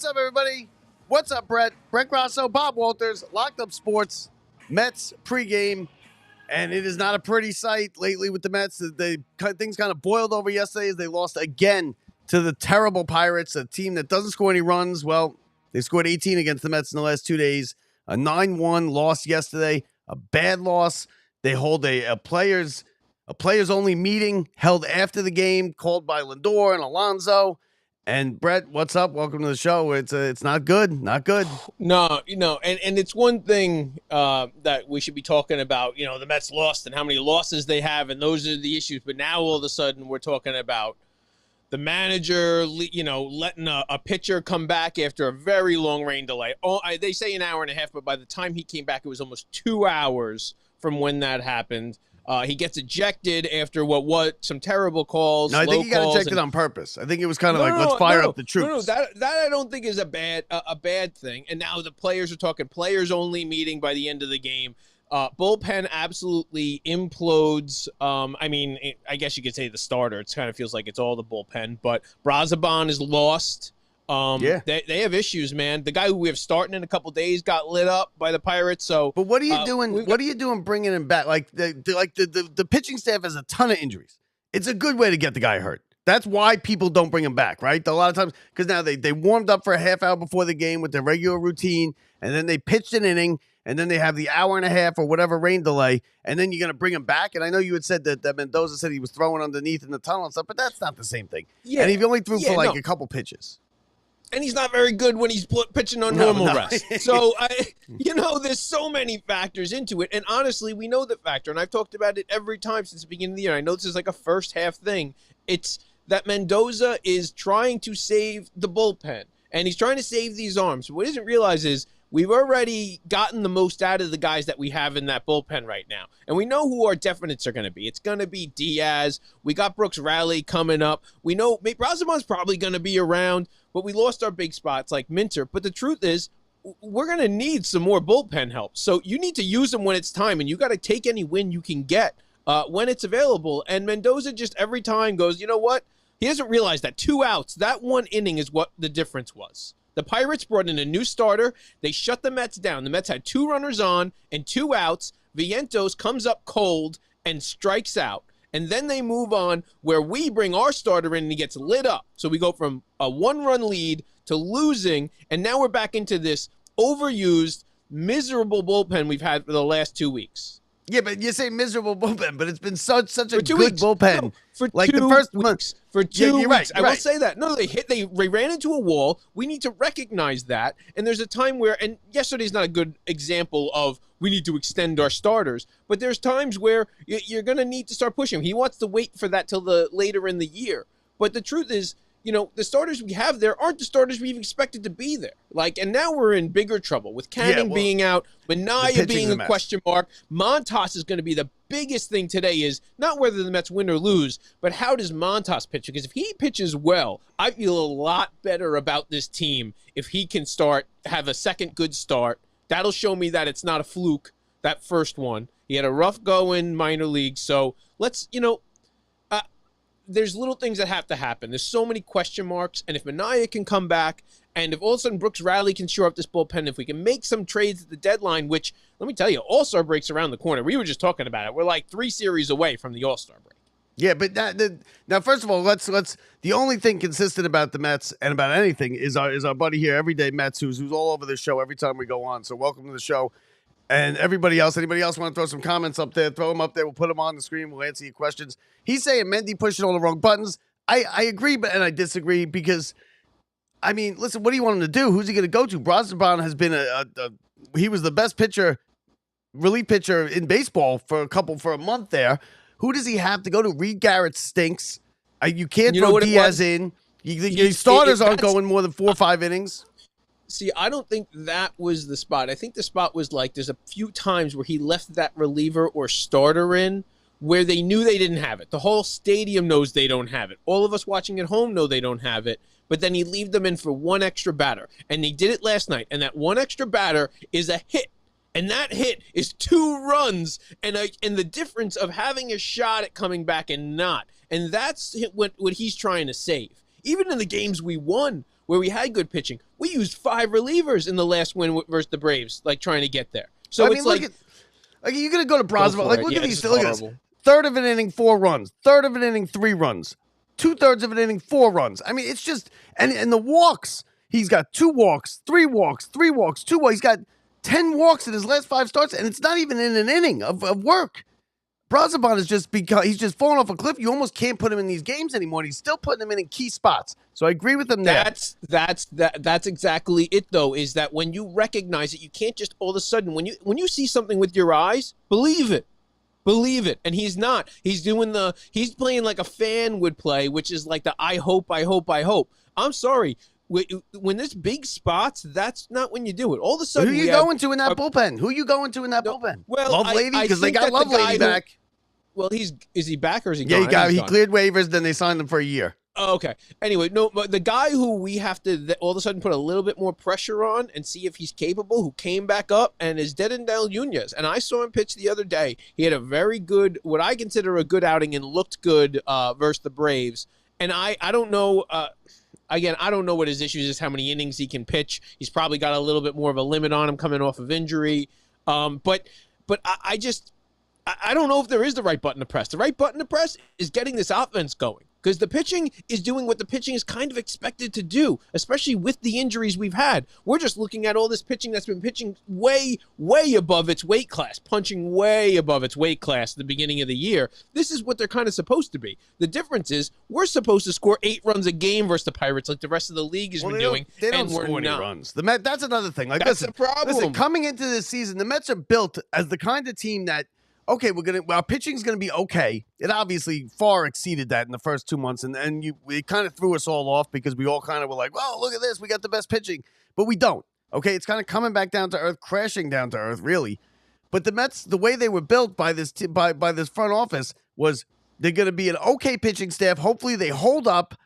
up, everybody? What's up, Brett? Brett Grasso, Bob Walters, Locked Up Sports, Mets pregame. And it is not a pretty sight lately with the Mets. Things kind of boiled over yesterday as they lost again to the terrible Pirates, a team that doesn't score any runs. Well, they scored 18 against the Mets in the last 2 days. A 9-1 loss yesterday, a bad loss. They hold a players only meeting held after the game, called by Lindor and Alonso. And Brett, what's up? Welcome to the show. It's not good, not good. No, and it's one thing that we should be talking about. The Mets lost and how many losses they have, and those are the issues. But now all of a sudden we're talking about the manager, letting a pitcher come back after a very long rain delay. They say an hour and a half, but by the time he came back, it was almost 2 hours from when that happened. He gets ejected after what some terrible calls. No, I think he got ejected on purpose. I think it was kind of let's fire up the troops. No, that I don't think is a bad thing. And now the players are talking players only meeting by the end of the game. Bullpen absolutely implodes. I guess you could say the starter. It kind of feels like it's all the bullpen. But Brazaban is lost. They have issues, man. The guy who we have starting in a couple days got lit up by the Pirates. So, but what are you doing? What are you doing bringing him back? Like the pitching staff has a ton of injuries. It's a good way to get the guy hurt. That's why people don't bring him back, right? A lot of times, because now they warmed up for a half hour before the game with their regular routine, and then they pitched an inning, and then they have the hour and a half or whatever rain delay, and then you're going to bring him back. And I know you had said that Mendoza said he was throwing underneath in the tunnel and stuff, but that's not the same thing. Yeah, and he only threw for a couple pitches. And he's not very good when he's pitching on normal rest. So, there's so many factors into it. And honestly, we know the factor. And I've talked about it every time since the beginning of the year. I know this is like a first half thing. It's that Mendoza is trying to save the bullpen. And he's trying to save these arms. What he doesn't realize is we've already gotten the most out of the guys that we have in that bullpen right now. And we know who our definites are going to be. It's going to be Diaz. We got Brooks Raley coming up. We know Brazaman's probably going to be around, but we lost our big spots like Minter. But the truth is, we're going to need some more bullpen help. So you need to use them when it's time, and you got to take any win you can get when it's available. And Mendoza just every time goes, you know what? He doesn't realize that 2 outs, that one inning is what the difference was. The Pirates brought in a new starter. They shut the Mets down. The Mets had 2 runners on and 2 outs. Vientos comes up cold and strikes out. And then they move on where we bring our starter in and he gets lit up. So we go from a 1-run lead to losing, and now we're back into this overused, miserable bullpen we've had for the last 2 weeks. Yeah, but you say miserable bullpen, but it's been such a good bullpen. No, for like the first weeks. For 2 weeks. Right, I will say that. No, they ran into a wall. We need to recognize that. And there's a time where, and yesterday's not a good example of we need to extend our starters, but there's times where you're going to need to start pushing him. He wants to wait for that till later in the year. But the truth is, the starters we have there aren't the starters we've expected to be there. And now we're in bigger trouble with Canning being out, Minaya being a question mark. Montas is going to be the biggest thing today is not whether the Mets win or lose, but how does Montas pitch? Because if he pitches well, I feel a lot better about this team if he can have a second good start. That'll show me that it's not a fluke, that first one. He had a rough go in minor league, so let's, there's little things that have to happen. There's so many question marks, and if Minaya can come back, and if all of a sudden Brooks Raley can shore up this bullpen, if we can make some trades at the deadline, which, let me tell you, All-Star break's around the corner. We were just talking about it. We're like 3 series away from the All-Star break. Yeah, but now, first of all, let's the only thing consistent about the Mets and about anything is our buddy here, Everyday Mets, who's all over the show every time we go on. So welcome to the show. And anybody else want to throw some comments up there, throw them up there. We'll put them on the screen. We'll answer your questions. He's saying Mendy pushing all the wrong buttons. I agree, and I disagree because, listen, what do you want him to do? Who's he going to go to? Brazaban has been he was the best relief pitcher in baseball for a month there. Who does he have to go to? Reed Garrett stinks. You can't throw Diaz in. Your starters aren't going more than 4 or 5 innings. See, I don't think that was the spot. I think the spot was there's a few times where he left that reliever or starter in where they knew they didn't have it. The whole stadium knows they don't have it. All of us watching at home know they don't have it. But then he leave them in for 1 extra batter. And they did it last night. And that 1 extra batter is a hit. And that hit is 2 runs and the difference of having a shot at coming back and not. And that's what he's trying to save. Even in the games we won, where we had good pitching, we used 5 relievers in the last win versus the Braves, like trying to get there. So it's like you're gonna go to Brosma. Like, look at these. Look at this. Third of an inning, 4 runs. Third of an inning, 3 runs. 2/3 of an inning, 4 runs. I mean, it's just and the walks. He's got 2 walks, 3 walks, 3 walks, 2 walks. He's got 10 walks in his last 5 starts, and it's not even in an inning of work. Braziban is just he's just falling off a cliff. You almost can't put him in these games anymore. And he's still putting him in key spots. So I agree with him there. That's exactly it, though. Is that when you recognize it, you can't just all of a sudden when you see something with your eyes, believe it. Believe it. And he's not. He's playing like a fan would play, which is like the I hope. I'm sorry. When there's big spots, that's not when you do it. All of a sudden, who are you going to in that bullpen? Who are you going to in that bullpen? Well, Lovelady, because they got Lovelady back. Well, is he back or is he gone? Yeah, he cleared waivers, then they signed him for a year. Oh, okay. Anyway, no, but the guy who we have to all of a sudden put a little bit more pressure on and see if he's capable, who came back up, and is Dedendale Nunez. And I saw him pitch the other day. He had a very good, what I consider a good outing, and looked good versus the Braves. And I don't know. Again, I don't know what his issues is, how many innings he can pitch. He's probably got a little bit more of a limit on him coming off of injury. But I don't know if there is the right button to press. The right button to press is getting this offense going, because the pitching is doing what the pitching is kind of expected to do, especially with the injuries we've had. We're just looking at all this pitching that's been pitching way, way above its weight class, punching way above its weight class at the beginning of the year. This is what they're kind of supposed to be. The difference is we're supposed to score 8 runs a game versus the Pirates like the rest of the league has been doing. They don't score any runs. The Mets, that's another thing. Like, that's the problem. Listen, coming into this season, the Mets are built as the kind of team that, okay, our pitching's gonna be okay. It obviously far exceeded that in the first 2 months, and it kind of threw us all off because we all kind of were like, "Well, look at this, we got the best pitching," but we don't. Okay, it's kind of coming back down to earth, crashing down to earth, really. But the Mets, the way they were built by this by this front office was they're gonna be an okay pitching staff. Hopefully, they hold up,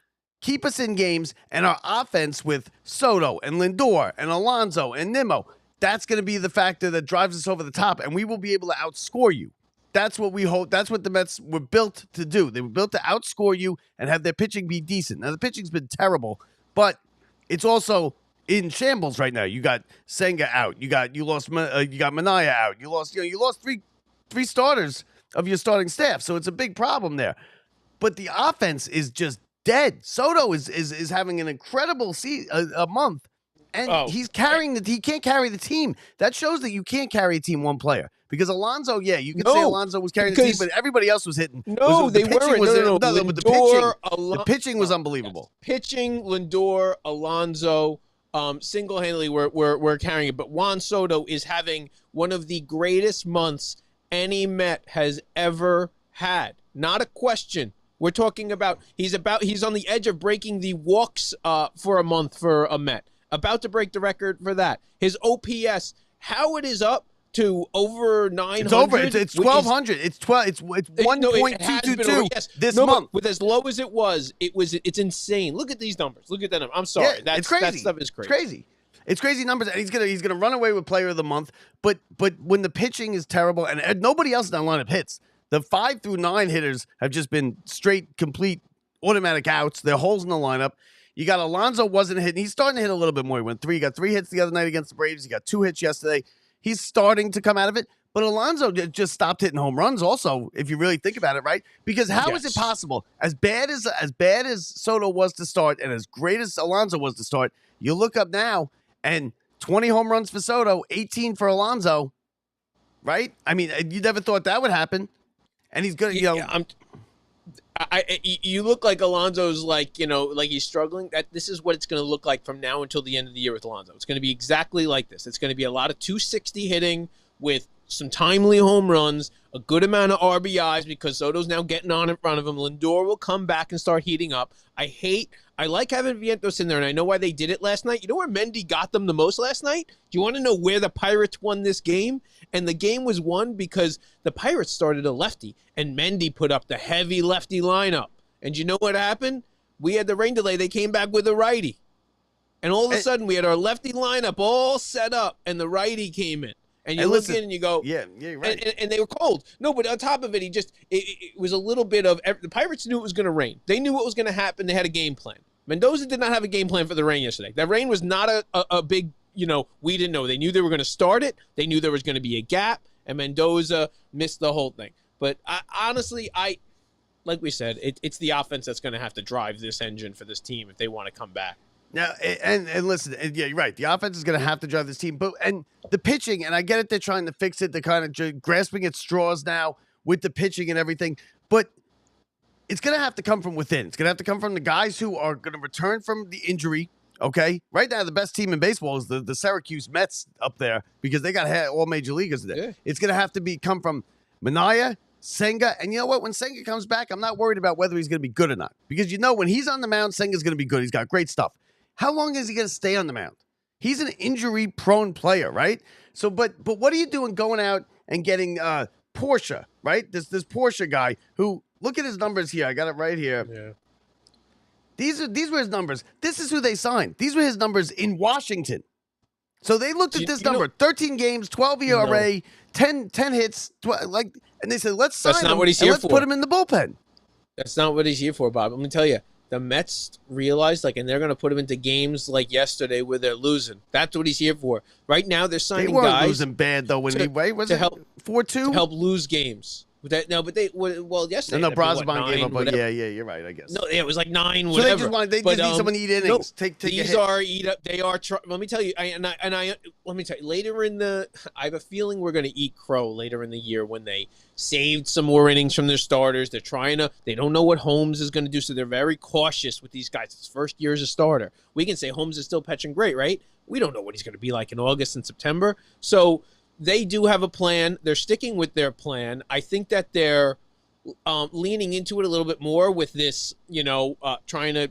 keep us in games, and our offense with Soto and Lindor and Alonso and Nimmo. That's going to be the factor that drives us over the top, and we will be able to outscore you. That's what we hope. That's what the Mets were built to do. They were built to outscore you and have their pitching be decent. Now, the pitching's been terrible, but it's also in shambles right now. You got Senga out. You got Minaya out. You lost three starters of your starting staff, so it's a big problem there. But the offense is just dead. Soto is having an incredible a month. And he can't carry the team. That shows that you can't carry a team one player. Because Alonso, you can say Alonso was carrying the team, but everybody else was hitting. They weren't. The pitching was unbelievable. Yes. Pitching, Lindor, Alonso, single-handedly we're carrying it. But Juan Soto is having one of the greatest months any Met has ever had. Not a question. We're talking about he's on the edge of breaking the walks for a month for a Met. About to break the record for that. His OPS, how it is up to over 900. It's over. It's 1,200. It's 1.222 this month. With as low as it's insane. Look at these numbers. Look at that number. I'm sorry. It's crazy. That stuff is crazy. It's crazy numbers, and he's gonna run away with Player of the Month. But when the pitching is terrible, and nobody else in that lineup hits, the 5 through 9 hitters have just been straight, complete, automatic outs. They're holes in the lineup. You got Alonso wasn't hitting. He's starting to hit a little bit more. He got 3 hits the other night against the Braves. He got 2 hits yesterday. He's starting to come out of it. But Alonso just stopped hitting home runs also, if you really think about it, right? Because how is it possible? As bad as Soto was to start and as great as Alonso was to start, you look up now and 20 home runs for Soto, 18 for Alonso, right? I mean, you never thought that would happen. And he's good, you look like Alonso's like he's struggling. This is what it's going to look like from now until the end of the year with Alonso. It's going to be exactly like this. It's going to be a lot of 260 hitting with some timely home runs, a good amount of RBIs because Soto's now getting on in front of him. Lindor will come back and start heating up. I like having Vientos in there, and I know why they did it last night. You know where Mendy got them the most last night? Do you want to know where the Pirates won this game? And the game was won because the Pirates started a lefty, and Mendy put up the heavy lefty lineup. And you know what happened? We had the rain delay. They came back with a righty. And all of a sudden, we had our lefty lineup all set up, and the righty came in. And you look in and you go, yeah, you're right. And they were cold. No, but on top of it, it was a little bit of, the Pirates knew it was going to rain. They knew what was going to happen. They had a game plan. Mendoza did not have a game plan for the rain yesterday. That rain was not a big, we didn't know. They knew they were going to start it. They knew there was going to be a gap, and Mendoza missed the whole thing. But honestly, like we said, it's the offense that's going to have to drive this engine for this team if they want to come back. Now, and listen, yeah, you're right. The offense is going to have to drive this team. And the pitching, and I get it, they're trying to fix it. They're kind of grasping at straws now with the pitching and everything. But it's going to have to come from within. It's going to have to come from the guys who are going to return from the injury, okay? Right now, the best team in baseball is the Syracuse Mets up there because they got all major leaguers there. Yeah. It's going to have to come from Minaya, Senga, and you know what? When Senga comes back, I'm not worried about whether he's going to be good or not because when he's on the mound, Senga's going to be good. He's got great stuff. How long is he going to stay on the mound? He's an injury-prone player, right? So, but what are you doing going out and getting Porsche, right? This Porsche guy who, look at his numbers here. I got it right here. Yeah. These were his numbers. This is who they signed. These were his numbers in Washington. So they looked at this number: 13 games, 12 ERA, 10 hits, and they said, "Let's sign him and let's put him in the bullpen." That's not what he's here for, Bob. Let me tell you. The Mets realized, and they're going to put him into games like yesterday where they're losing. That's what he's here for. Right now, they're signing guys. They weren't losing bad, though, when was it 4-2? To help lose games. Yesterday. No, Brosman gave up, but yeah, you're right, I guess. No, it was like 9, so whatever. They just need someone to eat innings. No, these are eat up. They are. Let me tell you, let me tell you. Later I have a feeling we're going to eat crow later in the year when they saved some more innings from their starters. They don't know what Holmes is going to do, so they're very cautious with these guys. His first year as a starter. We can say Holmes is still pitching great, right? We don't know what he's going to be like in August and September. So they do have a plan. They're sticking with their plan. I think that they're leaning into it a little bit more with this, trying to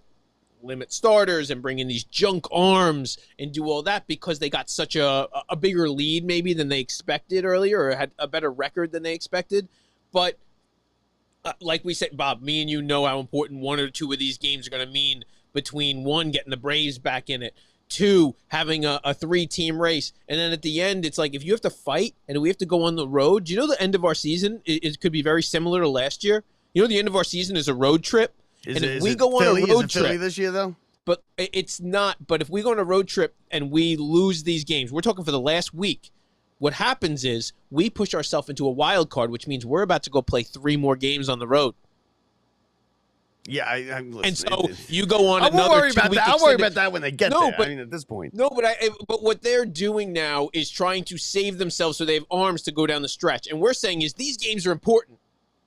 limit starters and bring in these junk arms and do all that because they got such a bigger lead maybe than they expected earlier or had a better record than they expected. But like we said, Bob, me and you know how important 1 or 2 of these games are going to mean between 1, getting the Braves back in it, 2, having a 3-team race. And then at the end, it's like if you have to fight and we have to go on the road, do you know the end of our season it could be very similar to last year? You know the end of our season is a road trip. If we go on a road trip this year, though? But it's not. But if we go on a road trip and we lose these games, we're talking for the last week, what happens is we push ourselves into a wild card, which means we're about to go play 3 more games on the road. Yeah, I'm listening. And so you go on another 2 week. I'll worry about that when they get there. But, at this point. No, but what they're doing now is trying to save themselves so they have arms to go down the stretch. And we're saying is these games are important.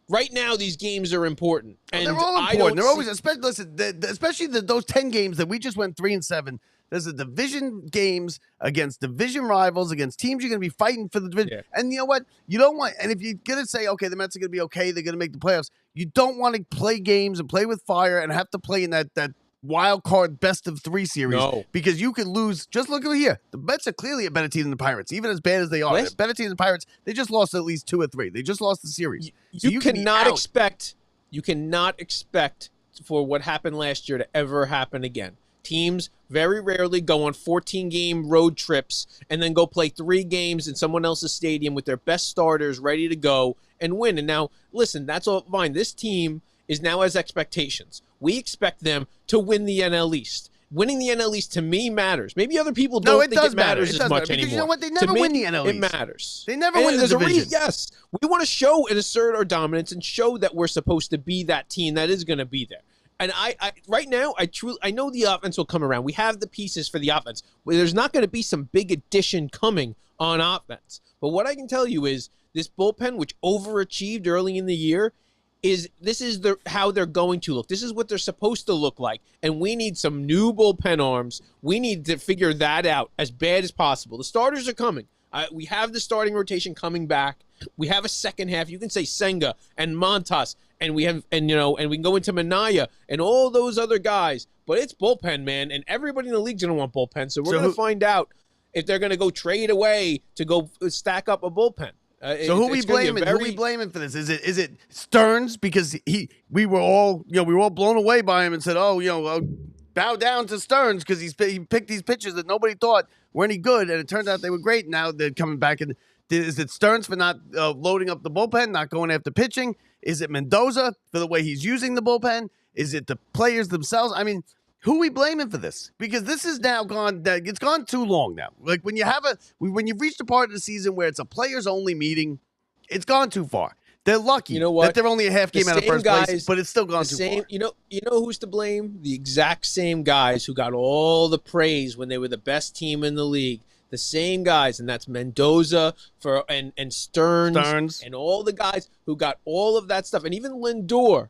Right now, these games are important. And they're all important. They're always, especially those 10 games that we just went 3-7. There's a division games against division rivals, against teams you're going to be fighting for the division. Yeah. And you know what? You don't want, and if you're going to say, okay, the Mets are going to be okay, they're going to make the playoffs, you don't want to play games and play with fire and have to play in that wild card best of 3 series. No. Because you could lose. Just look over here. The Mets are clearly a better team than the Pirates, even as bad as they are. They're a better team than the Pirates. They just lost at least 2 or 3. They just lost the series. You cannot expect for what happened last year to ever happen again. Teams very rarely go on 14-game road trips and then go play 3 games in someone else's stadium with their best starters ready to go and win. And now, listen, that's all fine. This team now has expectations. We expect them to win the NL East. Winning the NL East to me matters. Maybe other people don't think it matters as much anymore. Because you know what? They never win the NL East. It matters. They never win the division. Yes. We want to show and assert our dominance and show that we're supposed to be that team that is going to be there. And I right now, I know the offense will come around. We have the pieces for the offense. There's not going to be some big addition coming on offense. But what I can tell you is this bullpen, which overachieved early in the year, this is how they're going to look. This is what they're supposed to look like. And we need some new bullpen arms. We need to figure that out as bad as possible. The starters are coming. We have the starting rotation coming back. We have a second half. You can say Senga and Montas, and we can go into Minaya and all those other guys. But it's bullpen, man, and everybody in the league's going to want bullpen. So we're going to find out if they're going to go trade away to go stack up a bullpen. So who we blaming? Who we blaming for this? Is it Stearns because we were all blown away by him and said, bow down to Stearns because he picked these pitchers that nobody thought were any good, and it turned out they were great. Now they're coming back. And is it Stearns for not loading up the bullpen, not going after pitching? Is it Mendoza for the way he's using the bullpen? Is it the players themselves? I mean, who we blaming for this? Because this is now gone. It's gone too long now. Like when you've reached a part of the season where it's a players only meeting, it's gone too far. They're lucky that they're only a half game out of first place, but it's still gone too far. You know who's to blame? The exact same guys who got all the praise when they were the best team in the league. The same guys, and that's Mendoza and Stearns and all the guys who got all of that stuff. And even Lindor,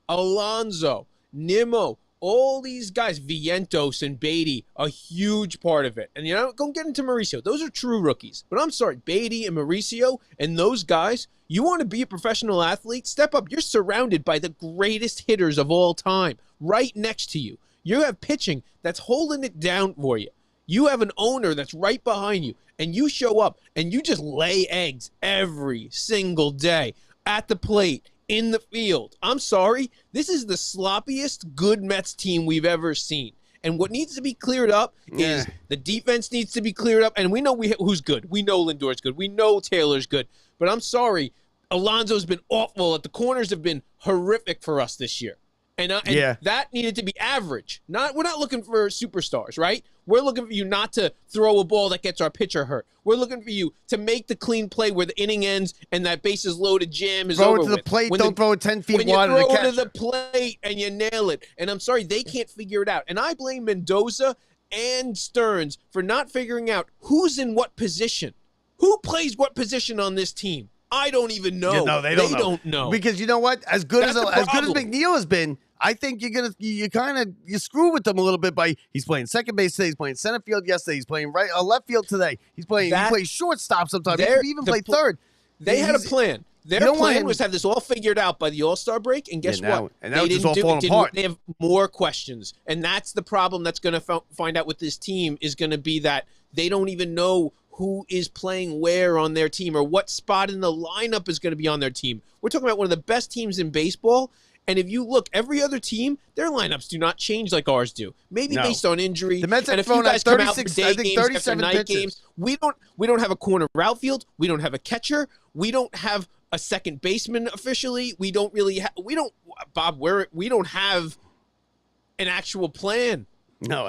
Alonso, Nimmo, all these guys, Vientos and Beatty, a huge part of it. And don't get into Mauricio. Those are true rookies. But I'm sorry, Beatty and Mauricio and those guys, you want to be a professional athlete? Step up. You're surrounded by the greatest hitters of all time right next to you. You have pitching that's holding it down for you. You have an owner that's right behind you, and you show up, and you just lay eggs every single day at the plate, in the field. I'm sorry. This is the sloppiest good Mets team we've ever seen. And what needs to be cleared up is the defense needs to be cleared up, and we know who's good. We know Lindor's good. We know Taylor's good. But I'm sorry, Alonso's been awful. The corners have been horrific for us this year. And that needed to be average. We're not looking for superstars, right? We're looking for you not to throw a ball that gets our pitcher hurt. We're looking for you to make the clean play where the inning ends and that bases loaded jam is over with. Throw it to the plate, don't throw it 10 feet wide. When you throw it to the plate and you nail it. And I'm sorry, they can't figure it out. And I blame Mendoza and Stearns for not figuring out who's in what position. Who plays what position on this team? I don't even know. Yeah, no, they don't know. Because you know what? As good as McNeil has been, I think you screw with them a little bit by he's playing second base today, he's playing center field yesterday, he's playing left field today, he plays shortstop sometimes. He even played third. They had a plan. Their plan was to have this all figured out by the All-Star break, and guess what? And now it's just all falling apart. They have more questions, and that's the problem that's going to find out with this team is going to be that they don't even know who is playing where on their team or what spot in the lineup is going to be on their team. We're talking about one of the best teams in baseball. And if you look, every other team, their lineups do not change like ours do. Maybe based on injury. The Mets have thrown out 36, I think 37 night games. We don't have a corner outfield. We don't have a catcher. We don't have a second baseman officially. We don't have an actual plan. No,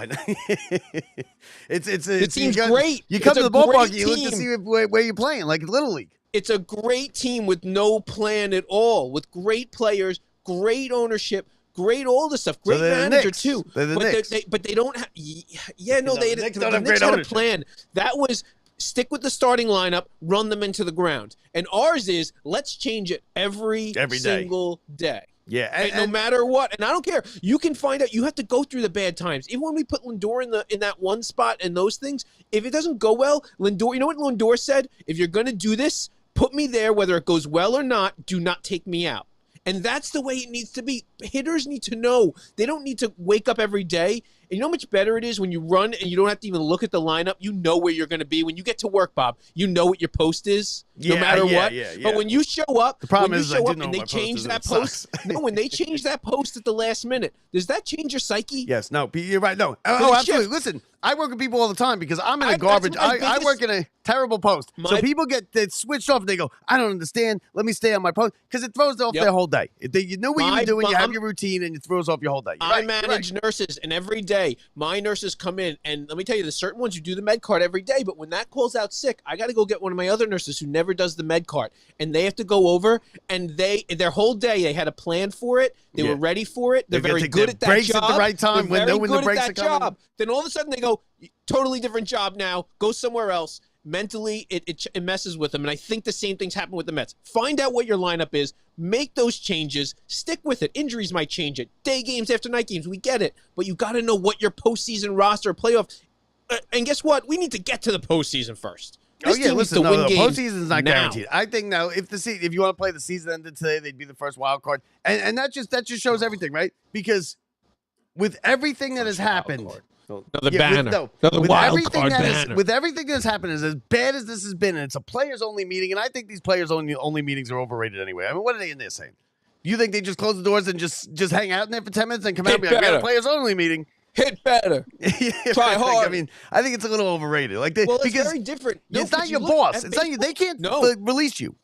the team's great. You come to the ballpark, you look to see where you're playing, like Little League. It's a great team with no plan at all, with great players, great ownership, great all this stuff, great manager too. But they don't have. The Knicks had a plan. That was stick with the starting lineup, run them into the ground. And ours is let's change it every single day. Yeah, and no matter what, and I don't care. You can find out. You have to go through the bad times. Even when we put Lindor in that one spot and those things, if it doesn't go well, Lindor. You know what Lindor said? If you're going to do this, put me there, whether it goes well or not. Do not take me out. And that's the way it needs to be. Hitters need to know. They don't need to wake up every day. And you know how much better it is when you run and you don't have to even look at the lineup. You know where you're going to be. When you get to work, Bob, you know what your post is, no matter what. Yeah. But when you show up, the problem is and they change that post. No, when they change that post at the last minute, does that change your psyche? Yes. No, you're right. No. Oh, absolutely. Listen, I work with people all the time because I'm in a garbage. I work in a terrible post. So people get switched off and they go, I don't understand. Let me stay on my post because it throws off their whole day. You know what you're doing. You have your routine and it throws off your whole day. I manage nurses, and every day my nurses come in, and let me tell you, there's certain ones who do the med card every day, but when that calls out sick, I got to go get one of my other nurses who never does the med card, and they have to go over, and their whole day they had a plan for it. They were ready for it. They're very good at that breaks job. At the right time when the breaks are coming. Then all of a sudden they go, totally different job now. Go somewhere else. Mentally, it messes with them, and I think the same things happen with the Mets. Find out what your lineup is, make those changes, stick with it. Injuries might change it. Day games after night games, we get it. But you got to know what your postseason roster, playoff, and guess what? We need to get to the postseason first. Listen, the postseason's not guaranteed. I think now, if you want to play the season ended today, they'd be the first wild card, and that just shows everything, right? Because with everything that has happened. Another banner. With everything that's happened, as bad as this has been, and it's a players-only meeting, and I think these players-only meetings are overrated anyway. I mean, what are they in there saying? You think they just close the doors and just hang out in there for 10 minutes and come out and be like, we got a players-only meeting? Hit better. Try hard. I mean, I think it's a little overrated. It's very different. It's not your boss. It's not you. They can't release you.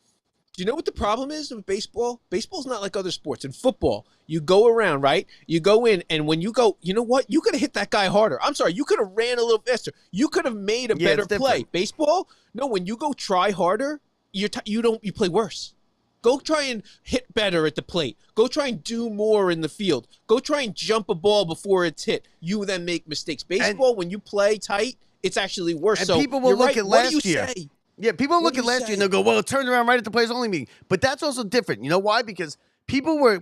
Do you know what the problem is with baseball? Baseball's not like other sports. In football, you go around, right? You go in, and when you go, you know what? You could have hit that guy harder. I'm sorry, you could have ran a little faster. You could have made a better play. Baseball, no. When you go try harder, you play worse. Go try and hit better at the plate. Go try and do more in the field. Go try and jump a ball before it's hit. You then make mistakes. Baseball, when you play tight, it's actually worse. And so people will look at last year. Say? Yeah, people look at last year and they'll go, well, it turned around right at the players only meeting. But that's also different. You know why? Because people were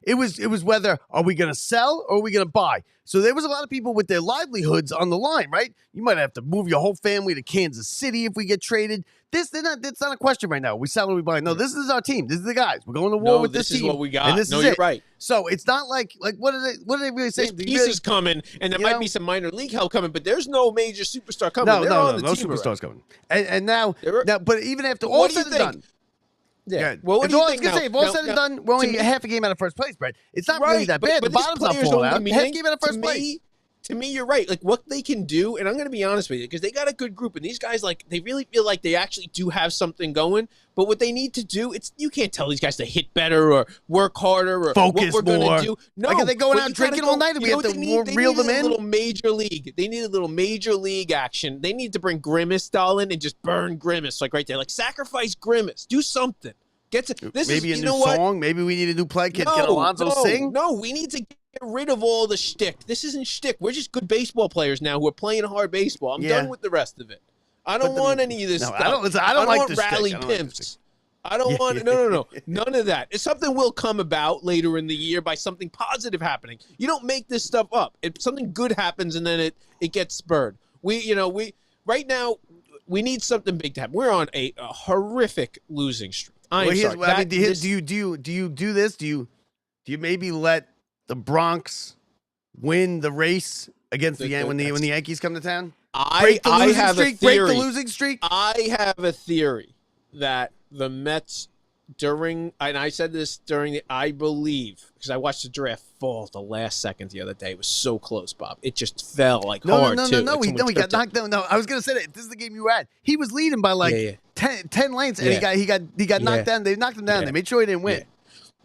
it was whether are we going to sell or are we going to buy? So there was a lot of people with their livelihoods on the line, right? You might have to move your whole family to Kansas City if we get traded. That's not a question right now. We sell or we buy. No, this is our team. This is the guys. We're going to war with this team. This is what we got. And this no, is you're it. Right. So it's not like what are they really saying? This piece is coming, and there might be some minor league help coming, but there's no major superstar coming. No superstars coming. And now, but even after all said and done. Yeah. Well, what do you think now? If all said and done, we're only half a game out of first place, Brett. It's not really that bad. The bottom's not falling out. Half a game out of first place. To me, you're right. Like, what they can do, and I'm going to be honest with you, because they got a good group, and these guys, like, they really feel like they actually do have something going. But what they need to do, you can't tell these guys to hit better or work harder or focus what we're going to do. No, like, are they going out drinking all night, and we have to reel them in? A little major league. They need a little major league action. They need to bring Grimace, Stalin, and just burn Grimace, like right there. Like, sacrifice Grimace. Do something. Maybe a new song. Maybe we need a new play. Can Alonso sing? No, we need to get rid of all the shtick. This isn't shtick. We're just good baseball players now who are playing hard baseball. I'm done with the rest of it. I don't want any of this stuff. I don't like want rally pimps. I don't want no. None of that. It's something will come about later in the year by something positive happening. You don't make this stuff up. If something good happens and then it gets spurred. We right now we need something big to happen. We're on a horrific losing streak. Do you do this? Do you maybe let the Bronx win the race against when the Yankees come to town? Break the losing streak. I have a theory that the Mets and I said this I believe, because I watched the draft fall at the last second the other day. It was so close, Bob. It just fell hard. No, he got knocked down. No, I was gonna say that this is the game you were at. He was leading by 10 lengths, and he got knocked down. They knocked him down. They made sure he didn't win.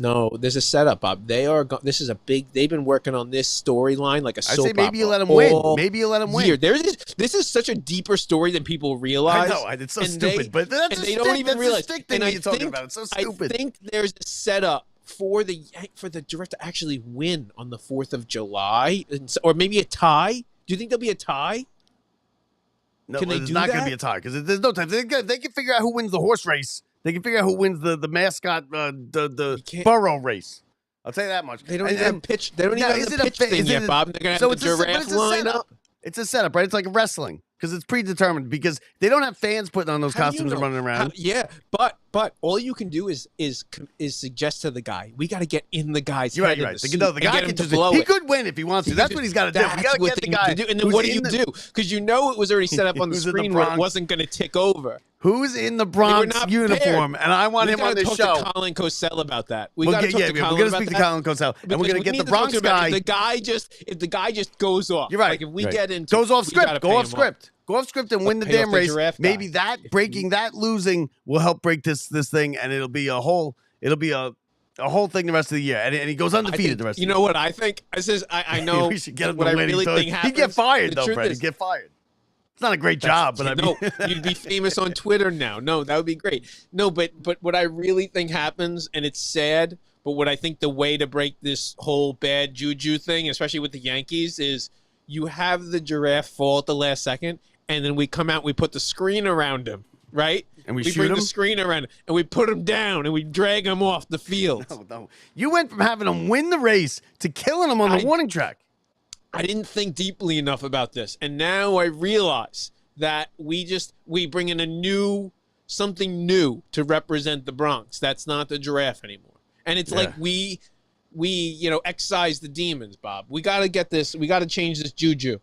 No, there's a setup, Bob. This is a big. They've been working on this storyline like a soap opera. I say maybe you let him win. Maybe you let him win. This is such a deeper story than people realize. I know it's so stupid, but that's they don't even realize. Stick thing you're talking about. It's so stupid. I think there's a setup for the Direct to actually win on the 4th of July, or maybe a tie. Do you think there'll be a tie? No, it's not going to be a tie because there's no time. They can figure out who wins the horse race. They can figure out who wins the mascot, the burro race. I'll tell you that much. They don't even have pitch. They don't even have the pitch thing yet, Bob. They're going to have the giraffe line up. It's a setup, right? It's like wrestling because it's predetermined because they don't have fans putting on those costumes and running around. But all you can do is suggest to the guy, we got to get in the guy's head. You're right. The guy can just blow. He could win if he wants to. That's what he's got to do. We got to get the guy. And then what do you do? Because you know it was already set up on the screen where it wasn't going to tick over. Who's in the Bronx uniform? And I want him on this show. We got to talk to Colin Cosell about that. We're going to speak to Colin Cosell, and we're going to get the Bronx guy. If the guy just goes off, you're right. Like if we get into goes off script, go off script and win the damn race. Maybe that breaking, that losing will help break this thing, and it'll be a whole thing the rest of the year. And he goes undefeated the rest of the year. You know what I think? I know we should get him what I really think happens. He'd get fired, though, Fred. He'd get fired. It's not a great job, but no, you'd be famous on Twitter now. No, that would be great. No, but what I really think happens, and it's sad, but what I think the way to break this whole bad juju thing, especially with the Yankees, is you have the giraffe fall at the last second, and then we come out, we put the screen around him, right? And we bring the screen around him, and we put him down, and we drag him off the field. No. You went from having him win the race to killing him on the warning track. I didn't think deeply enough about this, and now I realize that we bring in something new to represent the Bronx. That's not the giraffe anymore, and it's like we excise the demons, Bob. We got to get this. We got to change this juju.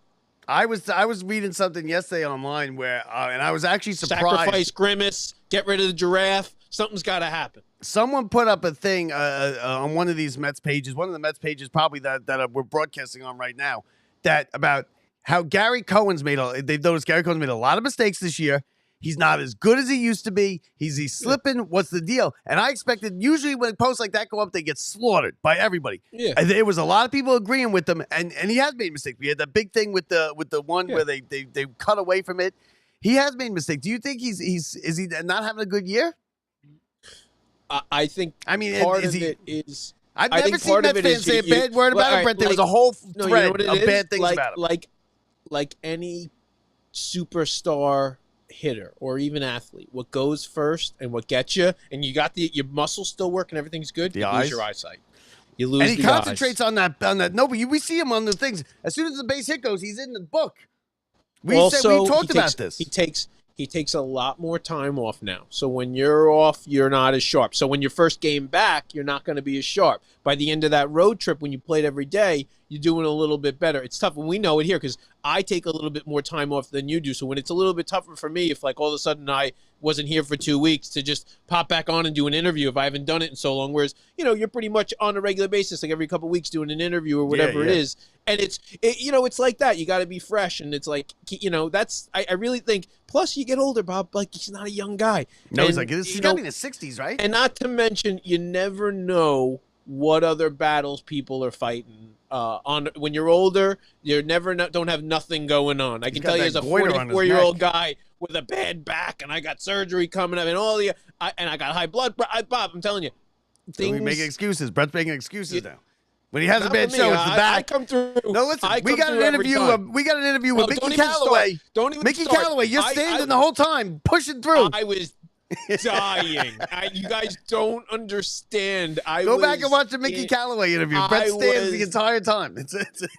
I was reading something yesterday online where, and I was actually surprised. Sacrifice Grimace, get rid of the giraffe. Something's got to happen. Someone put up a thing on one of these Mets pages, one of the Mets pages probably that we're broadcasting on right now, that about how Gary Cohen's they've noticed Gary Cohen's made a lot of mistakes this year. He's not as good as he used to be. He's slipping. What's the deal? And I expected usually when posts like that go up, they get slaughtered by everybody. Yeah. And there was a lot of people agreeing with him, and he has made mistakes. We had that big thing with the one where they cut away from it. He has made mistakes. Do you think is he not having a good year? I think. I mean, part of it is. I've never seen Mets fans say a bad word about him, Brett. There was a whole thread of bad things about him. Like any superstar hitter or even athlete, what goes first and what gets you, and you got your muscles still working, everyth's good. You lose your eyesight. You lose. And he concentrates on that. No, but we see him on the things. As soon as the base hit goes, he's in the book. We talked about this. He takes a lot more time off now. So when you're off, you're not as sharp. So when your first game back, you're not going to be as sharp. By the end of that road trip, when you played every day, you're doing a little bit better. It's tough, and we know it here because I take a little bit more time off than you do. So when it's a little bit tougher for me, if like all of a sudden I wasn't here for 2 weeks to just pop back on and do an interview if I haven't done it in so long, whereas, you're pretty much on a regular basis, like every couple of weeks doing an interview or whatever it is. And it's like that. You got to be fresh. And it's like, I really think, plus you get older, Bob, like he's not a young guy. No, he's got to be in his 60s, right? And not to mention, you never know what other battles people are fighting. When you're older, you don't have nothing going on. I can tell you as a 44-year-old guy with a bad back, and I got surgery coming up, and and I got high blood. Bob, I'm telling you, we make excuses. Brett's making excuses now. When he has a bad show, it's the back. I come through. No, listen. We got an interview with Mickey Callaway. Don't even Mickey start. Callaway, you're standing the whole time, pushing through. I was dying. You guys don't undernd. Go back and watch the Mickey Callaway interview. Brett stands the entire time.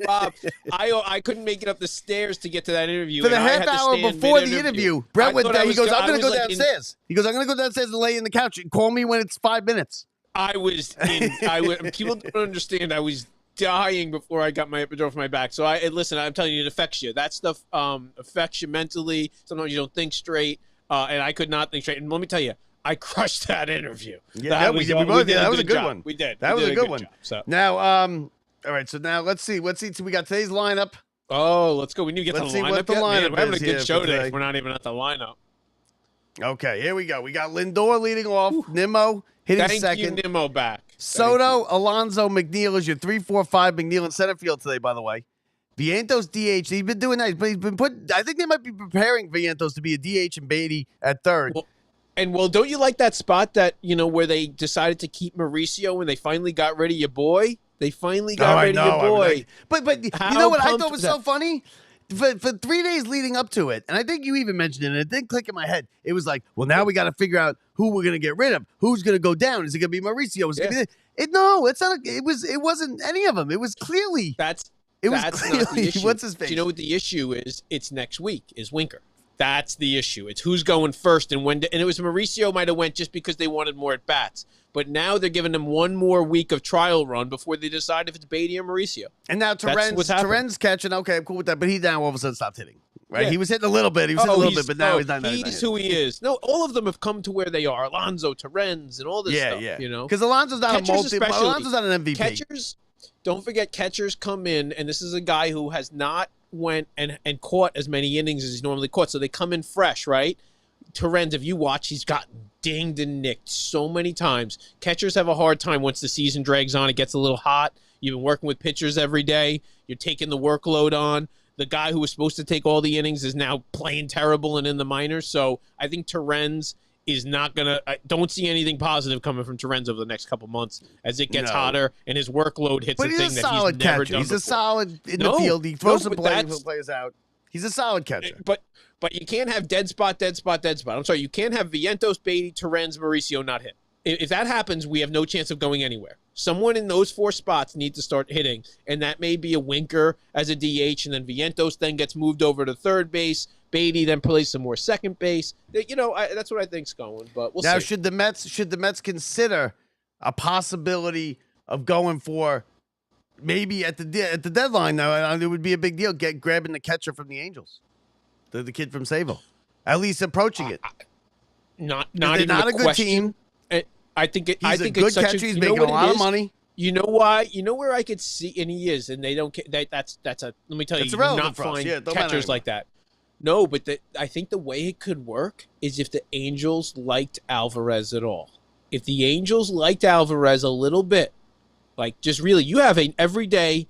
Bob, I couldn't make it up the stairs to get to that interview. For the half hour before the interview, Brett went down. He goes, I'm going to go downstairs. He goes, I'm going to go downstairs and lay in the couch. Call me when it's 5 minutes. People don't understand. I was dying before I got my epidural for my back. So listen, I'm telling you, it affects you. That stuff affects you mentally. Sometimes you don't think straight. And I could not think straight. And let me tell you, I crushed that interview. Yeah, we both did. That was a good one. We did. That was a good one. Job, so. Now, all right. So now let's see. So we got today's lineup. Oh, let's go. We need to get to the lineup. What the lineup we're having a good show today. We're not even at the lineup. Okay, here we go. We got Lindor leading off. Nimmo hitting second. Thank you, Nimmo back. Soto, Alonso, McNeil is your 3-4-5. McNeil in center field today, by the way. Vientos DH. He's been doing that, but he's been I think they might be preparing Vientos to be a DH and Beatty at third. Well, don't you like that spot that, where they decided to keep Mauricio when they finally got rid of your boy? They finally got rid of your boy. But you know what I thought was so funny? For 3 days leading up to it, and I think you even mentioned it, and it didn't click in my head. It was like, well, now we got to figure out who we're going to get rid of. Who's going to go down? Is it going to be Mauricio? Is it going to be No, it's not. It wasn't any of them. It was clearly. That's not the issue. What's his face? Do you know what the issue is? It's next week is Winker. That's the issue. It's who's going first and when. And it was Mauricio might have went just because they wanted more at bats. But now they're giving him one more week of trial run before they decide if it's Beatty or Mauricio. And now Terren's catching. Okay, I'm cool with that. But he now all of a sudden stopped hitting. Right? Yeah. He was hitting a little bit. But now he's not. He's who he is. No, all of them have come to where they are. Alonso, Terren's, and all this stuff. Yeah. Because Alonso's not Alonso's not an MVP. Catchers, don't forget, catchers come in, and this is a guy who has not went and caught as many innings as he's normally caught. So they come in fresh, right? Terren's, if you watch, he's gotten dinged and nicked so many times. Catchers have a hard time once the season drags on. It gets a little hot. You've been working with pitchers every day. You're taking the workload on. The guy who was supposed to take all the innings is now playing terrible and in the minors. So I think Terren's is not going to – I don't see anything positive coming from Terren's over the next couple months as it gets hotter and his workload hits a thing that he's never done before. He's a solid in the field. He throws some players out. He's a solid catcher. But you can't have dead spot. I'm sorry, you can't have Vientos, Beatty, Terren's, Mauricio not hit. If that happens, we have no chance of going anywhere. Someone in those four spots needs to start hitting, and that may be a Winker as a DH, and then Vientos then gets moved over to third base. Beatty then plays some more second base. That's what I think's going, but we'll see. Now, should the Mets consider a possibility of going for maybe at the deadline? Now, it would be a big deal grabbing the catcher from the Angels, the kid from Sayville, at least approaching it. Not even a good team. I think he's a good catcher. He's making a lot of money. You know why? You know where I could see, and he is, and they don't. Let me tell you, you do not find catchers like that. No, but I think the way it could work is if the Angels liked Alvarez at all. If the Angels liked Alvarez a little bit, like just really, you have an everyday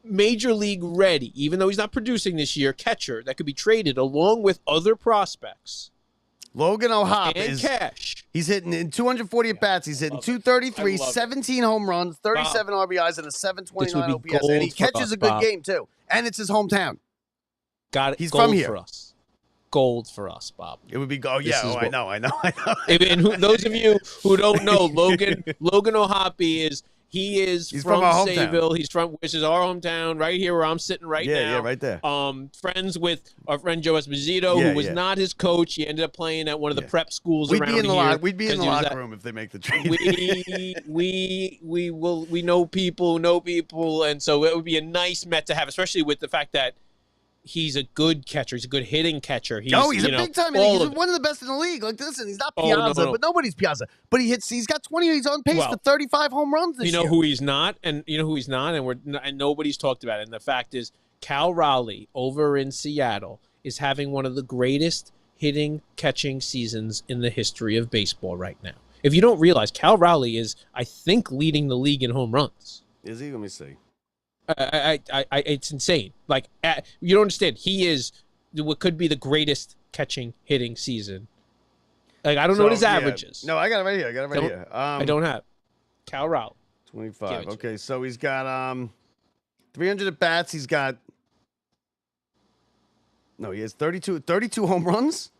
major league ready, even though he's not producing this year, catcher that could be traded along with other prospects. Logan O'Hop and cash. He's hitting in 240 at bats. He's hitting 233, 17 home runs, 37 RBIs, and a 729 OPS. And he catches a good game too. And it's his hometown. Got it. He's gold from here. For us. Gold for us, Bob. It would be gold. Yeah, I know. And those of you who don't know, Logan O'Hoppe He's from Sayville. He's from, which is our hometown, right here where I'm sitting now. Yeah, right there. Friends with our friend Joe Esposito, who was not his coach. He ended up playing at one of the prep schools around here. We'd be in the locker room if they make the trade. We know people, and so it would be a nice Met to have, especially with the fact that he's a good catcher. He's a good hitting catcher. He's a big time. He's one of the best in the league. Like, listen, he's not Piazza, but nobody's Piazza. But he's got 20. He's on pace for 35 home runs this year. You know who he's not, and nobody's talked about it. And the fact is, Cal Raleigh over in Seattle is having one of the greatest hitting catching seasons in the history of baseball right now. If you don't realize, Cal Raleigh is, I think, leading the league in home runs. Is he? Let me see. It's insane. Like, you don't understand. He is what could be the greatest catching hitting season. Like, I don't know what his average is. No, I got it right here. I don't have Cal Raleigh. 25. Okay, so he's got 300 at bats. He has 32 home runs.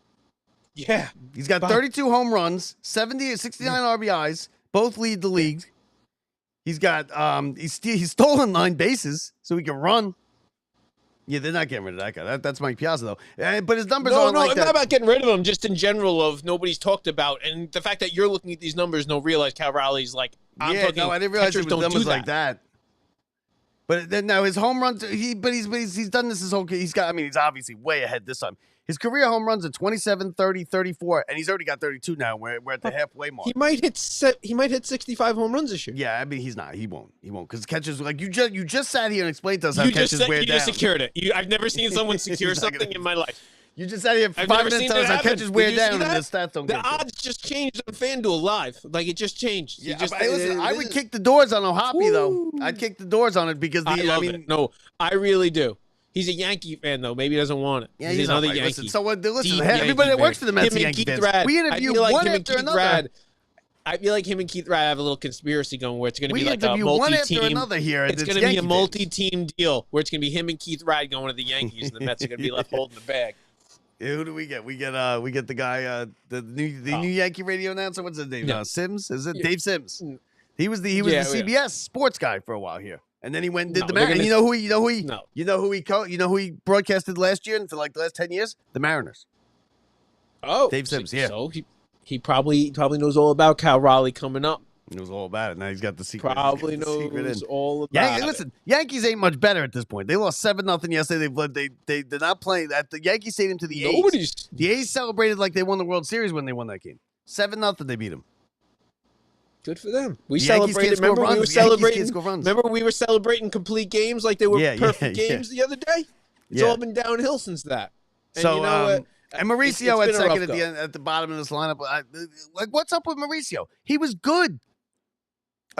Yeah, he's got 32 home runs, 69 RBIs. Both lead the league. He's got he's stolen 9 bases, so he can run. Yeah, they're not getting rid of that guy. That's Mike Piazza, though. But his numbers aren't like that. No, I'm not about getting rid of him. Just in general, of nobody's talked about, and the fact that you're looking at these numbers, don't realize Cal Raleigh's like. I didn't realize it was numbers like that. But then now his home runs, he's done this his whole. He's obviously way ahead this time. His career home runs are 27, 30, 34, and he's already got 32 now. We're at the halfway mark. He might hit 65 home runs this year. Yeah, I mean, he's not. He won't because catches, like you just sat here and explained to us how catches wear down. You just secured it. I've never seen someone secure something in my life. You just sat here for 5 minutes telling us how catches wear down and the stats don't get the odds just changed on FanDuel Live. Like, it just changed. Yeah, listen, I would kick the doors on O'Hoppe, though. I'd kick the doors on it because I love it. No, I really do. He's a Yankee fan, though. Maybe he doesn't want it. Yeah, he's another Yankee. Listen, everybody that works for the Mets are Yankee fans. We interview one after another. I feel like him and Keith Rad have a little conspiracy going where it's going to be like a multi-team. One after another here. It's going to be a multi-team deal where it's going to be him and Keith Rad going to the Yankees, and the Mets are going to be left holding the bag. Yeah, who do we get? We get the guy, the new Yankee radio announcer. What's his name? No. Sims? Is it Dave Sims? He was the CBS sports guy for a while here, and then he went and did the Mariners. And you know who he broadcasted last year and for like the last 10 years? The Mariners. Oh, Dave Sims. Yeah. So he probably knows all about Cal Raleigh coming up. He knows all about it. Now he's got the secret. Probably knows all about it. Listen, Yankees ain't much better at this point. They lost 7-0 yesterday. They did not play at the Yankee Stadium to the A's. The A's celebrated like they won the World Series when they won that game. 7-0, they beat them. Good for them. We celebrated. Remember, we were celebrating. Remember, we were celebrating complete games like they were perfect games the other day. It's all been downhill since that. And so, you know what? And Mauricio at second at the bottom of this lineup. Like, what's up with Mauricio? He was good.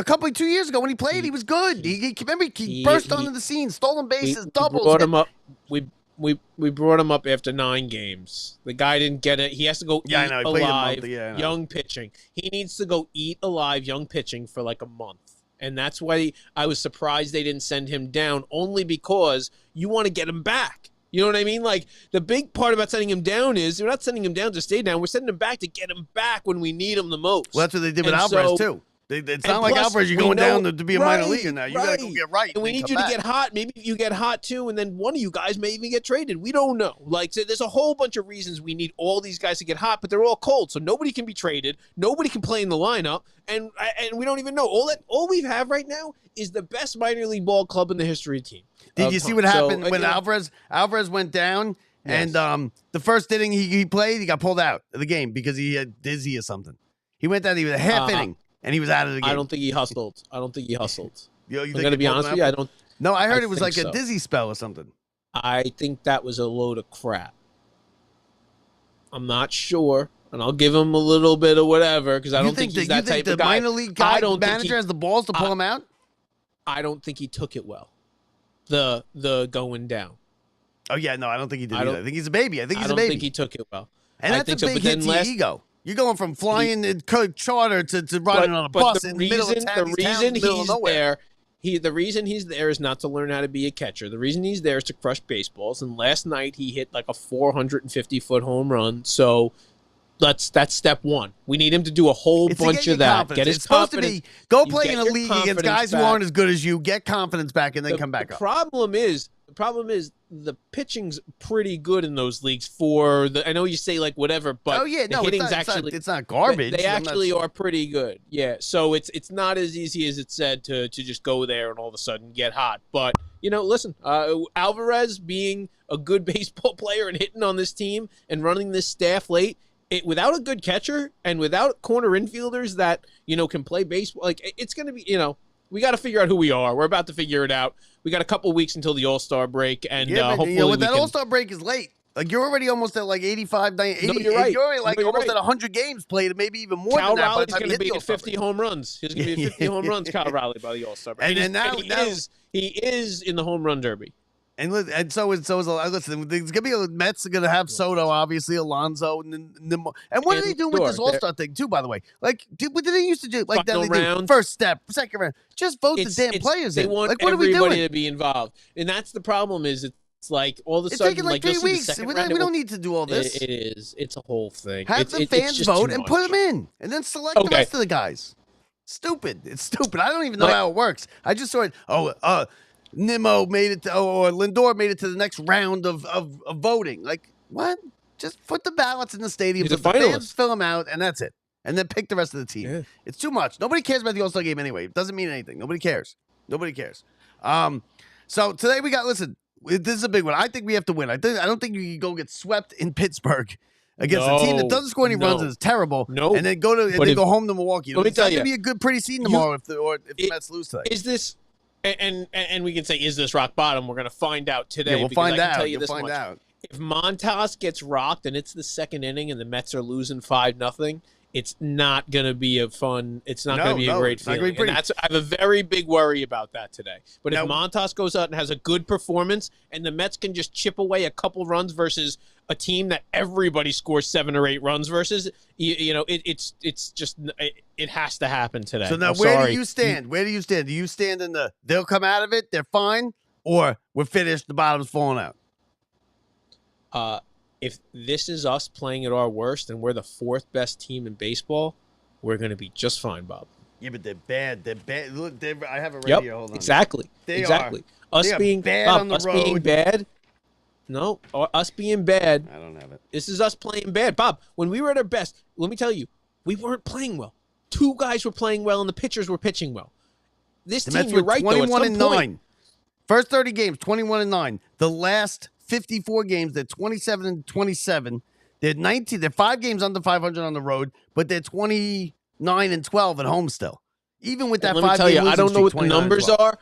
2 years ago when he played, he was good. He burst onto the scene, stolen bases, doubles. Brought him up. We brought him up after 9 games. The guy didn't get it. He has to go eat alive, young pitching. He needs to go eat alive, young pitching for like a month. And that's why I was surprised they didn't send him down, only because you want to get him back. You know what I mean? Like, the big part about sending him down is we're not sending him down to stay down. We're sending him back to get him back when we need him the most. Well, that's what they did with Alvarez, too. It's not like Alvarez, you're going down to be a minor leaguer now. You got to go get right. And we need you to get hot. Maybe you get hot, too, and then one of you guys may even get traded. We don't know. Like, so there's a whole bunch of reasons we need all these guys to get hot, but they're all cold, so nobody can be traded. Nobody can play in the lineup, and we don't even know. All we have right now is the best minor league ball club in the history of the team. Did you see what happened when Alvarez went down? Yes. And the first inning he played, he got pulled out of the game because he had dizzy or something. He went down, he was a half inning. And he was out of the game. I don't think he hustled. I'm going to be honest with you. I don't. No, I heard it was like a dizzy spell or something. I think that was a load of crap. I'm not sure, and I'll give him a little bit of whatever because I don't think he's that type of guy. Minor league guy manager has the balls to pull him out? I don't think he took it well. The going down. Oh yeah, no, I don't think he did either. I think he's a baby. I think he's a baby. I don't think he took it well. And that's a big hit to your ego. You're going from flying in charter to riding on a bus in the middle of town. The reason he's there is not to learn how to be a catcher. The reason he's there is to crush baseballs. And last night he hit like a 450-foot home run. So that's step one. We need him to do a whole bunch of that. Get his confidence. It's supposed to be go play in a league against guys who aren't as good as you. Get confidence back and then come back up. The problem is the pitching's pretty good in those leagues for the. I know you say like whatever, but the hitting's it's not garbage. They actually are pretty good. Yeah, so it's not as easy as it said to just go there and all of a sudden get hot. But listen, Alvarez being a good baseball player and hitting on this team and running this staff late. Without a good catcher and without corner infielders that can play baseball, like it's going to be we got to figure out who we are. We're about to figure it out. We got a couple weeks until the All-Star break, and hopefully that All-Star break is late. Like you're already almost at like 85, 90, 80. No, you're right. You're already like almost at 100 games played, maybe even more Cal than that. Raleigh's going to be at 50 home runs. He's going to be at 50 home runs, Cal Raleigh, by the All-Star break. He is in the home run derby. And so is listen. There's gonna be Mets are gonna have Soto, obviously Alonso, and what are they doing with this All-Star thing too? By the way, like what did they used to do? Like that they do first step, second round, just vote the damn players in. Want like what are we doing? Everybody to be involved, and that's the problem. Is it's like all of a sudden, taking like 3 weeks. We don't need to do all this. It is. It's a whole thing. Have the fans vote and put them in, and then select the rest of the guys. Stupid. It's stupid. I don't even know how it works. I just saw it. Nimmo made it or Lindor made it to the next round of voting. Like, what? Just put the ballots in the stadium. The fans fill them out, and that's it. And then pick the rest of the team. Yeah. It's too much. Nobody cares about the All-Star game anyway. It doesn't mean anything. Nobody cares. So today we got, listen, this is a big one. I think we have to win. I don't think you can go get swept in Pittsburgh against a team that doesn't score any runs and is terrible. No. And then go home to Milwaukee. Let me tell you. It's going to be a good, pretty scene tomorrow if the Mets lose today. Is this... And we can say, is this rock bottom? We're going to find out today. Yeah, we'll find out. You'll find out. If Montas gets rocked and it's the second inning and the Mets are losing 5-0, it's not going to be a fun. It's not going to be a great feeling. And I have a very big worry about that today. But if Montas goes out and has a good performance and the Mets can just chip away a couple runs versus a team that everybody scores 7 or 8 runs versus, it's just it has to happen today. So now, where do you stand? Where do you stand? Do you stand in the they'll come out of it, they're fine, or we're finished, the bottom's falling out? If this is us playing at our worst and we're the 4th best team in baseball, we're going to be just fine, Bob. Yeah, but they're bad. They're bad. Look, I have it right here. Hold on. Exactly. They are. Us being bad Bob, on the us road. Being bad. No, us being bad. I don't have it. This is us playing bad. Bob, when we were at our best, let me tell you, we weren't playing well. 2 guys were playing well and the pitchers were pitching well. This team, you're right, 21-9. First 30 games, 21-9. The last 54 games, they're 27-27. They're 5 games under 500 on the road, but they're 29-12 at home still. Even with that 5 game losing streak, I don't know what the numbers are,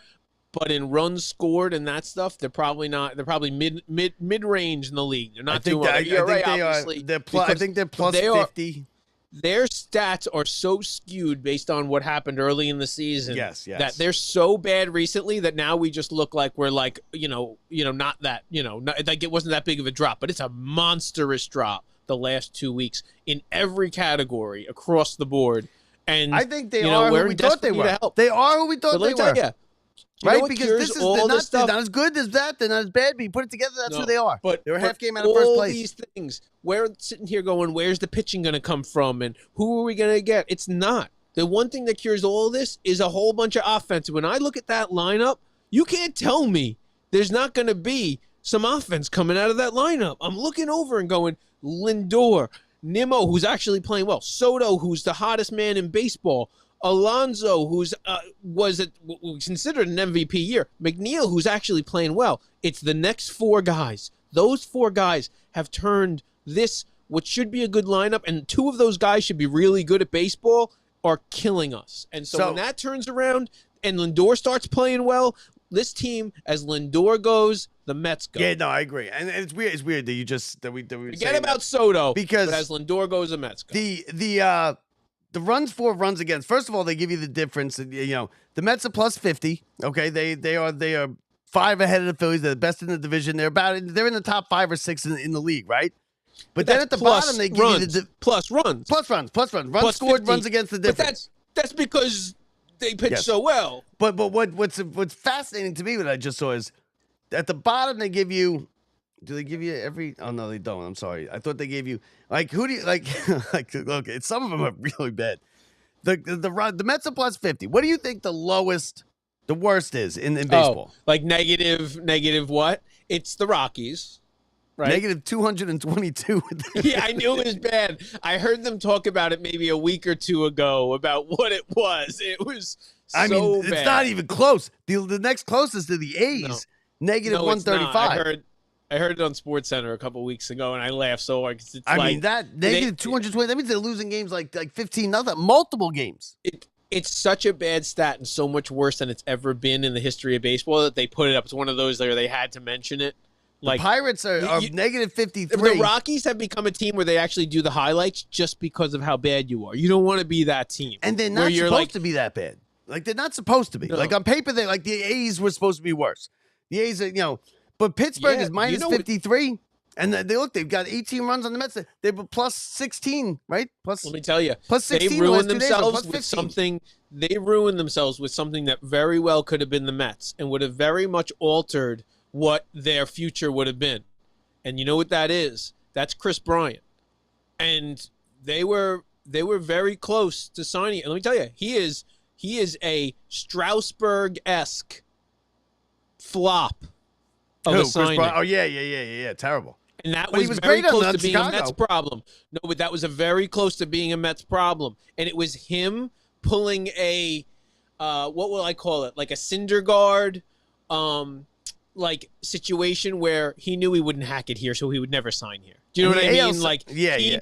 but in runs scored and that stuff, they're probably not. They're probably mid range in the league. They're not doing well. I think they're plus 50. Their stats are so skewed based on what happened early in the season. Yes. That they're so bad recently that now we just look like we're like, not that, like it wasn't that big of a drop, but it's a monstrous drop the last 2 weeks in every category across the board. And I think they are who we thought they were. They are who we thought they were. Right, because this is not as good as that. They're not as bad. But you put it together, that's who they are. But they're a half game out of first place. All these things, we're sitting here going, "Where's the pitching going to come from? And who are we going to get?" It's not. The one thing that cures all of this is a whole bunch of offense. When I look at that lineup, you can't tell me there's not going to be some offense coming out of that lineup. I'm looking over and going, Lindor, Nimmo, who's actually playing well, Soto, who's the hottest man in baseball, Alonso, who's was considered an MVP year, McNeil, who's actually playing well. It's the next 4 guys. Those 4 guys have turned this, what should be a good lineup, and 2 of those guys should be really good at baseball, are killing us. And so when that turns around and Lindor starts playing well, this team, as Lindor goes, the Mets go. Yeah, no, I agree. And it's weird. It's weird that you just that we forget about Soto, because but as Lindor goes, the Mets go. The runs for, runs against. First of all, they give you the difference. You know, the Mets are plus 50. Okay, they are 5 ahead of the Phillies. They're the best in the division. They're in the top 5 or 6 in the league, right? But then at the bottom, they give you the plus runs. Runs Plus scored, 50. runs against the difference. But that's because they pitch so well. But what's fascinating to me, what I just saw is at the bottom they give you. Do they give you every? Oh no, they don't. I'm sorry. I thought they gave you like who do you like? Like okay, some of them are really bad. The Mets are plus 50. What do you think the worst is in baseball? Like negative what? It's the Rockies. Right? Negative 222. Yeah, I knew it was bad. I heard them talk about it maybe a week or two ago about what it was. It was bad. It's not even close. The next closest to the A's, negative 135. I heard it on SportsCenter a couple weeks ago, and I laughed so hard. That negative 220. That means they're losing games like 15-0, multiple games. It's such a bad stat and so much worse than it's ever been in the history of baseball that they put it up. It's one of those where they had to mention it. Like, the Pirates are negative 53. The Rockies have become a team where they actually do the highlights just because of how bad you are. You don't want to be that team. And they're not supposed to be that bad. Like, they're not supposed to be. No. Like, on paper, the A's were supposed to be worse. The A's are, but Pittsburgh is minus 53. And they've got 18 runs on the Mets. They were plus 16, right? Let me tell you. Plus 16 they ruined themselves with something. They ruined themselves with something that very well could have been the Mets and would have very much altered what their future would have been. And you know what that is? That's Chris Bryant. And they were very close to signing. And let me tell you, he is a Strasburg-esque flop of a signing. Oh, yeah. Terrible. And that was very close to being a Mets problem. No, but that was very close to being a Mets problem. And it was him pulling a, what will I call it? Like a Syndergaard, like situation where he knew he wouldn't hack it here, so he would never sign here. Do you know what I mean? Like he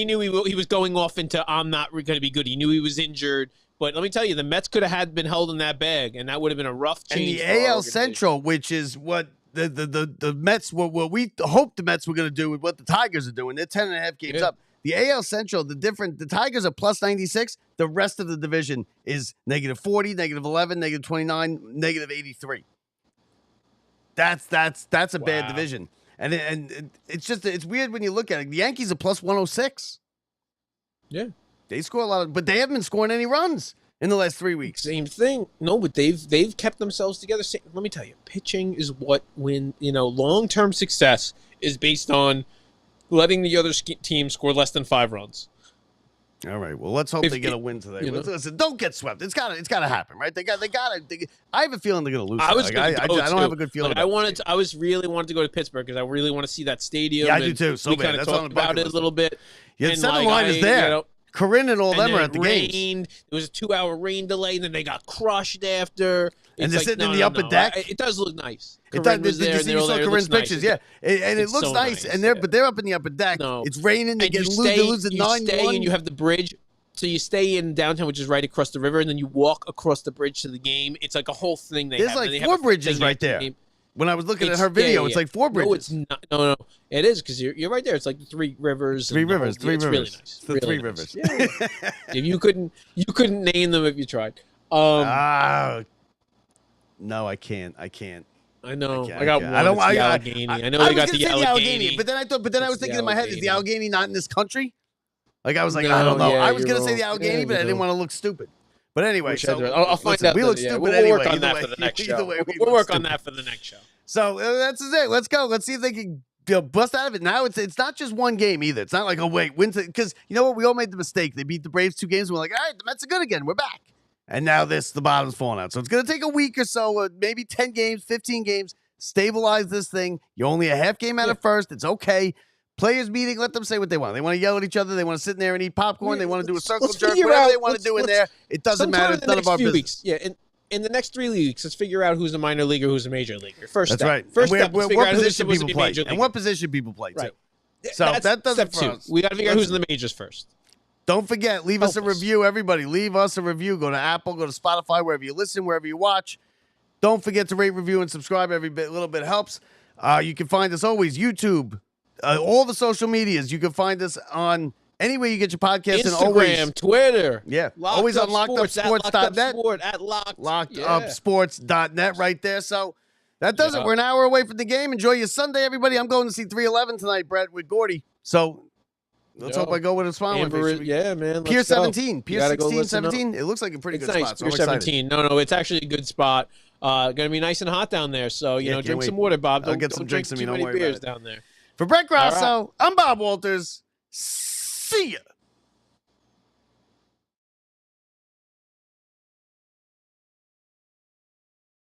knew he was going off into I'm not going to be good. He knew he was injured. But let me tell you, the Mets could have been held in that bag, and that would have been a rough change. And the AL Central, which is what the Mets what we hoped the Mets were going to do with what the Tigers are doing. They're 10.5 games up. The AL Central, the Tigers are plus 96. The rest of the division is negative 40, negative 11, negative 29, negative 83. That's a bad division, and it's weird when you look at it. The Yankees are plus 106. Yeah, they score a lot, but they haven't been scoring any runs in the last 3 weeks. Same thing. No, but they've kept themselves together. Let me tell you, pitching is what long-term success is based on letting the other team score less than 5 runs. All right. Well, let's hope they get a win today. Listen, don't get swept. It's gotta happen, right? They gotta. I have a feeling they're gonna lose. I don't have a good feeling. I really wanted to go to Pittsburgh because I really want to see that stadium. Yeah, I do too. So we kind of talked about it a little bit. Yeah, the center line is there. Corinne and all them are at the games. It was a 2-hour rain delay, and then they got crushed after. And they're sitting in the upper deck. It does look nice. You saw Corinne's pictures, yeah. And it looks nice. And they're up in the upper deck. It's raining. They're losing 9-1. And you have the bridge. So you stay in downtown, which is right across the river, and then you walk across the bridge to the game. It's like a whole thing. There's like 4 bridges right there. When I was looking at her video, it's like 4 bridges. No, it's not. No. It is because you're right there. It's like the 3 rivers. 3 rivers. It's really nice. It's the 3 rivers. Yeah. You couldn't name them if you tried. No, I can't. I know. I got one. I got the Allegheny. I know they got the Allegheny. But then I was thinking in my head, is the Allegheny not in this country? Like I was like, I don't know. I was gonna say the Allegheny, but I didn't want to look stupid. But anyway, I'll find out. We look stupid we'll anyway. Work on that for the next show. We'll work on that for the next show. So that's it. Let's go. Let's see if they can bust out of it. Now it's not just one game either. It's not like, oh wait, wins it, because you know what? We all made the mistake. They beat the Braves 2 games. And we're like, all right, the Mets are good again. We're back. And now the bottom's falling out. So it's gonna take a week or so, maybe 10 games, 15 games, stabilize this thing. You're only a half game out of first. It's okay. Players meeting, let them say what they want. They want to yell at each other. They want to sit in there and eat popcorn. They want to do a circle jerk, whatever they want to do in there. It doesn't matter. It's none of our business. Yeah, in the next 3 weeks, let's figure out who's a minor leaguer, who's a major leaguer. First That's step. right. First step, what position people play. And what position people play, too. Right. So that does it for us. We got to figure out who's in the majors first. Don't forget, leave us a review, everybody. Leave us a review. Go to Apple, go to Spotify, wherever you listen, wherever you watch. Don't forget to rate, review, and subscribe. Every little bit helps. You can find us always YouTube, all the social medias. You can find us on anywhere you get your podcast. Instagram, and always, Twitter. Yeah. Locked Always Up on Sports, lockedupsports.net. at Lockedupsports.net right there. So that does it. We're an hour away from the game. Enjoy your Sunday, everybody. I'm going to see 311 tonight, Brett, with Gordy. So let's hope I go with a smile. Yeah, man. Pier 17. Pier 16, 17. Up. It looks like a pretty It's good nice. spot. So Pier 17. No, it's actually a good spot. Going to be nice and hot down there. So, you know, drink some water, Bob. I'll get some don't drink drinks too many beers down there. For Brett Grasso, I'm Bob Walters. See ya.